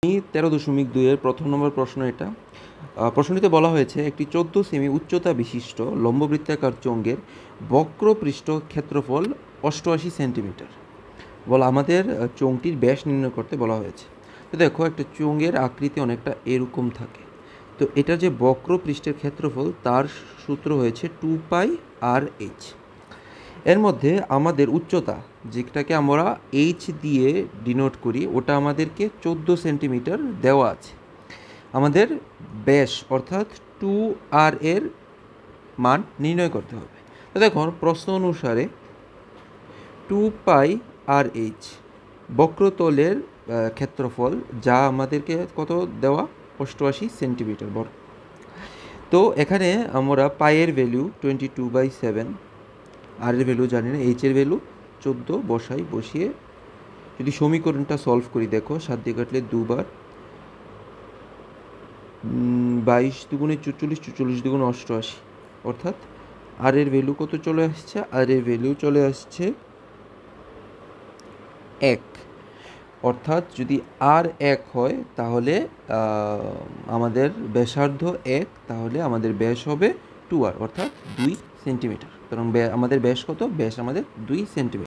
13.2 এর প্রথম নম্বর প্রশ্ন এটা। প্রশ্নটিতে বলা হয়েছে একটি 14 সেমি উচ্চতা বিশিষ্ট লম্ববৃত্তাকার চোঙের বক্রপৃষ্ঠ ক্ষেত্রফল 88 সেন্টিমিটার। আমাদের চোঙটির ব্যাস নির্ণয় করতে বলা হয়েছে। তো দেখো, একটা চোঙের আকৃতি অনেকটা এরকম থাকে। তো এটা যে বক্রপৃষ্ঠের ক্ষেত্রফল তার সূত্র হয়েছে 2πr/h। এর মধ্যে আমাদের উচ্চতা, যেটাকে আমরা এইচ দিয়ে ডিনোট করি, ওটা আমাদেরকে 14 সেন্টিমিটার দেওয়া আছে। আমাদের ব্যাস অর্থাৎ 2r এর মান নির্ণয় করতে হবে। তো দেখুন, প্রশ্ন অনুসারে 2πr/h বক্রতলের ক্ষেত্রফল, যা আমাদেরকে কত দেওয়া, 88 সেন্টিমিটার বড়। তো এখানে আমরা পাইয়ের ভ্যালু 22/7, আর এর ভ্যালু জানি না, এইচ এর ভ্যালু 14 বসিয়ে যদি সমীকরণটা সলভ করি, দেখো 7 দিয়ে কাটলে 2 বার, 22 দুগুণে 44, 44 দুগুণে 88, অর্থাৎ আর এর ভ্যালু কত চলে আসছে? আর এর ভ্যালু চলে আসছে 1। অর্থাৎ যদি আর 1 হয় তাহলে আমাদের ব্যাসার্ধ 1, তাহলে আমাদের ব্যাস হবে 2r অর্থাৎ 2 সেন্টিমিটার। কারণ আমাদের ব্যাস কত? ব্যাস আমাদের 2 সেন্টিমিটার।